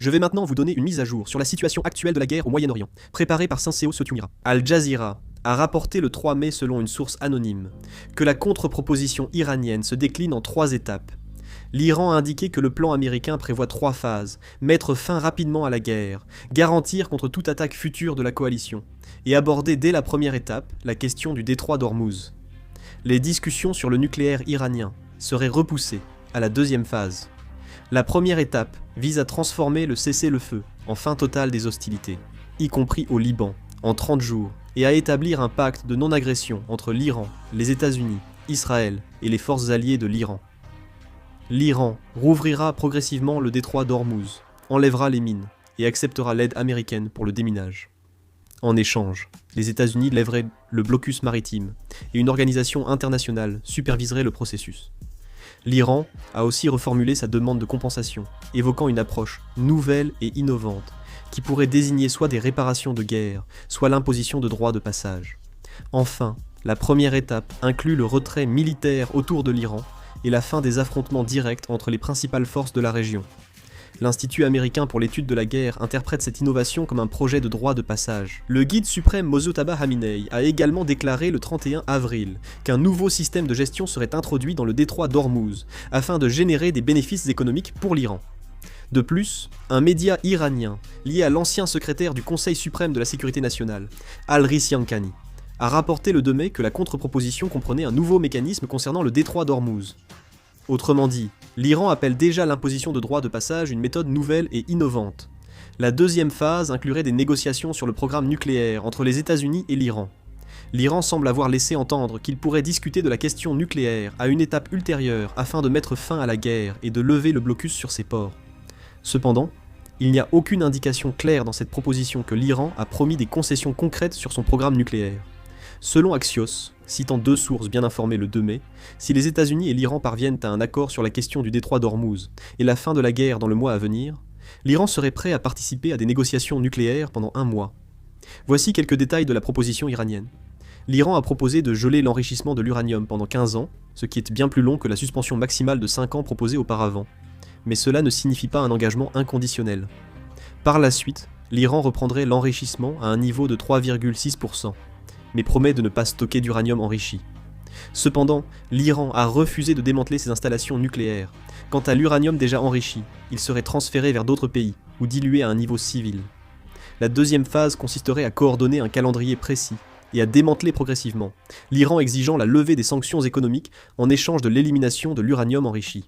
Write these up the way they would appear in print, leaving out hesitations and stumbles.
Je vais maintenant vous donner une mise à jour sur la situation actuelle de la guerre au Moyen-Orient, préparée par Sinceo Sotiumira. Al Jazeera a rapporté le 3 mai selon une source anonyme que la contre-proposition iranienne se décline en 3 étapes. L'Iran a indiqué que le plan américain prévoit 3 phases: mettre fin rapidement à la guerre, garantir contre toute attaque future de la coalition, et aborder dès la première étape la question du détroit d'Ormuz. Les discussions sur le nucléaire iranien seraient repoussées à la deuxième phase. La première étape vise à transformer le cessez-le-feu en fin totale des hostilités, y compris au Liban, en 30 jours, et à établir un pacte de non-agression entre l'Iran, les États-Unis, Israël et les forces alliées de l'Iran. L'Iran rouvrira progressivement le détroit d'Ormuz, enlèvera les mines et acceptera l'aide américaine pour le déminage. En échange, les États-Unis lèveraient le blocus maritime et une organisation internationale superviserait le processus. L'Iran a aussi reformulé sa demande de compensation, évoquant une approche nouvelle et innovante qui pourrait désigner soit des réparations de guerre, soit l'imposition de droits de passage. Enfin, la première étape inclut le retrait militaire autour de l'Iran et la fin des affrontements directs entre les principales forces de la région. L'Institut américain pour l'étude de la guerre interprète cette innovation comme un projet de droit de passage. Le guide suprême Mojtaba Khamenei a également déclaré le 31 avril qu'un nouveau système de gestion serait introduit dans le détroit d'Ormuz afin de générer des bénéfices économiques pour l'Iran. De plus, un média iranien lié à l'ancien secrétaire du Conseil suprême de la sécurité nationale, Al-Risyankani, a rapporté le 2 mai que la contre-proposition comprenait un nouveau mécanisme concernant le détroit d'Ormuz. Autrement dit, l'Iran appelle déjà l'imposition de droits de passage une méthode nouvelle et innovante. La deuxième phase inclurait des négociations sur le programme nucléaire entre les États-Unis et l'Iran. L'Iran semble avoir laissé entendre qu'il pourrait discuter de la question nucléaire à une étape ultérieure afin de mettre fin à la guerre et de lever le blocus sur ses ports. Cependant, il n'y a aucune indication claire dans cette proposition que l'Iran a promis des concessions concrètes sur son programme nucléaire. Selon Axios, citant 2 sources bien informées le 2 mai, si les États-Unis et l'Iran parviennent à un accord sur la question du détroit d'Ormuz et la fin de la guerre dans le mois à venir, l'Iran serait prêt à participer à des négociations nucléaires pendant 1 mois. Voici quelques détails de la proposition iranienne. L'Iran a proposé de geler l'enrichissement de l'uranium pendant 15 ans, ce qui est bien plus long que la suspension maximale de 5 ans proposée auparavant. Mais cela ne signifie pas un engagement inconditionnel. Par la suite, l'Iran reprendrait l'enrichissement à un niveau de 3,6%. Mais promet de ne pas stocker d'uranium enrichi. Cependant, l'Iran a refusé de démanteler ses installations nucléaires. Quant à l'uranium déjà enrichi, il serait transféré vers d'autres pays, ou dilué à un niveau civil. La deuxième phase consisterait à coordonner un calendrier précis, et à démanteler progressivement, l'Iran exigeant la levée des sanctions économiques en échange de l'élimination de l'uranium enrichi.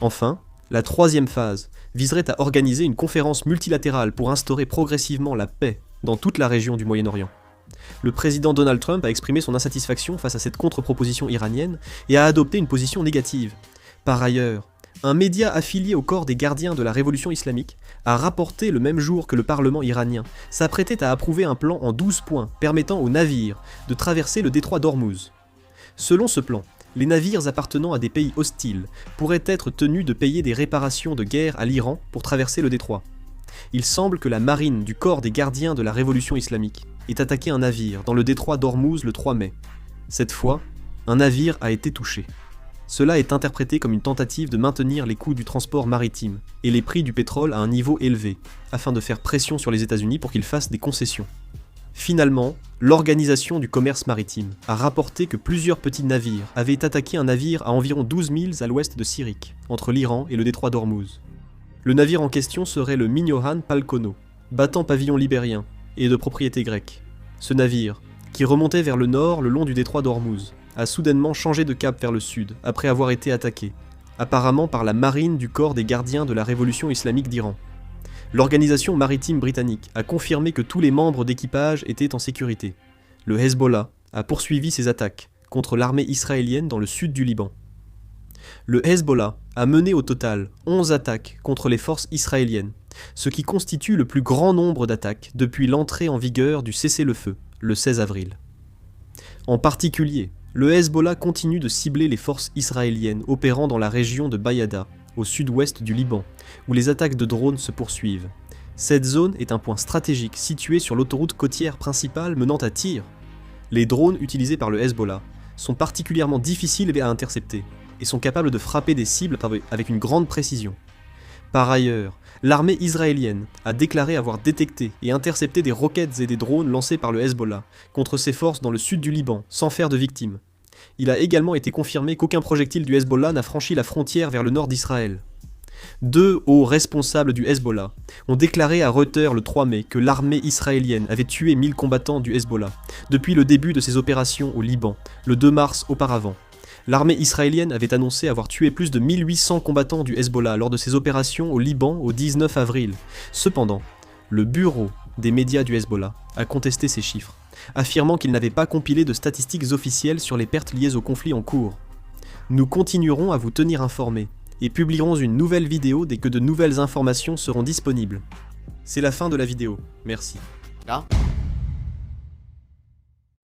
Enfin, la troisième phase viserait à organiser une conférence multilatérale pour instaurer progressivement la paix dans toute la région du Moyen-Orient. Le président Donald Trump a exprimé son insatisfaction face à cette contre-proposition iranienne et a adopté une position négative. Par ailleurs, un média affilié au corps des gardiens de la révolution islamique a rapporté le même jour que le Parlement iranien s'apprêtait à approuver un plan en 12 points permettant aux navires de traverser le détroit d'Ormuz. Selon ce plan, les navires appartenant à des pays hostiles pourraient être tenus de payer des réparations de guerre à l'Iran pour traverser le détroit. Il semble que la marine du corps des gardiens de la révolution islamique ait attaqué un navire dans le détroit d'Ormuz le 3 mai. Cette fois, un navire a été touché. Cela est interprété comme une tentative de maintenir les coûts du transport maritime et les prix du pétrole à un niveau élevé, afin de faire pression sur les États-Unis pour qu'ils fassent des concessions. Finalement, l'Organisation du commerce maritime a rapporté que plusieurs petits navires avaient attaqué un navire à environ 12 milles à l'ouest de Sirik, entre l'Iran et le détroit d'Ormuz. Le navire en question serait le Minyohan Palkono, battant pavillon libérien et de propriété grecque. Ce navire, qui remontait vers le nord le long du détroit d'Ormuz, a soudainement changé de cap vers le sud après avoir été attaqué, apparemment par la marine du corps des gardiens de la révolution islamique d'Iran. L'organisation maritime britannique a confirmé que tous les membres d'équipage étaient en sécurité. Le Hezbollah a poursuivi ses attaques contre l'armée israélienne dans le sud du Liban. Le Hezbollah a mené au total 11 attaques contre les forces israéliennes, ce qui constitue le plus grand nombre d'attaques depuis l'entrée en vigueur du cessez-le-feu, le 16 avril. En particulier, le Hezbollah continue de cibler les forces israéliennes opérant dans la région de Bayada, au sud-ouest du Liban, où les attaques de drones se poursuivent. Cette zone est un point stratégique situé sur l'autoroute côtière principale menant à Tyr. Les drones utilisés par le Hezbollah sont particulièrement difficiles à intercepter et sont capables de frapper des cibles avec une grande précision. Par ailleurs, L'armée israélienne a déclaré avoir détecté et intercepté des roquettes et des drones lancés par le Hezbollah contre ses forces dans le sud du Liban, sans faire de victimes. Il a également été confirmé qu'aucun projectile du Hezbollah n'a franchi la frontière vers le nord d'Israël. 2 hauts responsables du Hezbollah ont déclaré à Reuters le 3 mai que l'armée israélienne avait tué 1000 combattants du Hezbollah depuis le début de ses opérations au Liban, le 2 mars auparavant. L'armée israélienne avait annoncé avoir tué plus de 1800 combattants du Hezbollah lors de ses opérations au Liban au 19 avril. Cependant, le bureau des médias du Hezbollah a contesté ces chiffres, affirmant qu'il n'avait pas compilé de statistiques officielles sur les pertes liées au conflit en cours. Nous continuerons à vous tenir informés et publierons une nouvelle vidéo dès que de nouvelles informations seront disponibles. C'est la fin de la vidéo. Merci. Là